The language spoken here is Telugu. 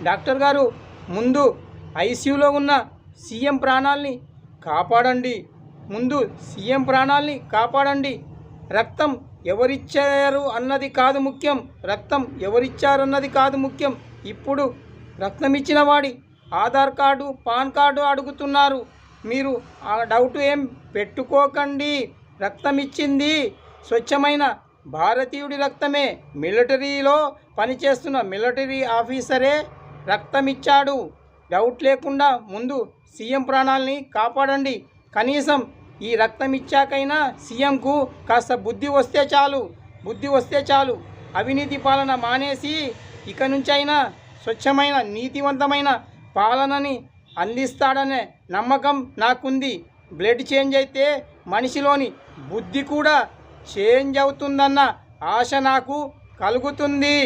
డాక్టర్ గారు ముందు ఐసీయూలో ఉన్న సీఎం ప్రాణాల్ని కాపాడండి, ముందు సీఎం ప్రాణాల్ని కాపాడండి. రక్తం ఎవరిచ్చారు అన్నది కాదు ముఖ్యం, రక్తం ఎవరిచ్చారన్నది కాదు ముఖ్యం. ఇప్పుడు రక్తం ఇచ్చిన వాడి ఆధార్ కార్డు, పాన్ కార్డు అడుగుతున్నారు. మీరు ఆ డౌట్ ఏం పెట్టుకోకండి. రక్తం ఇచ్చింది స్వచ్ఛమైన భారతీయుడి రక్తమే. మిలిటరీలో పనిచేస్తున్న మిలిటరీ ఆఫీసరే రక్తం ఇచ్చాడు. డౌట్ లేకుండా ముందు సీఎం ప్రాణాలని కాపాడండి. కనీసం ఈ రక్తం ఇచ్చాకైనా సీఎంకు కాస్త బుద్ధి వస్తే చాలు. అవినీతి పాలన మానేసి ఇక నుంచైనా స్వచ్ఛమైన నీతివంతమైన పాలనని అందిస్తాడనే నమ్మకం నాకుంది. బ్లడ్ చేంజ్ అయితే మనిషిలోని బుద్ధి కూడా చేంజ్ అవుతుందన్న ఆశ నాకు కలుగుతుంది.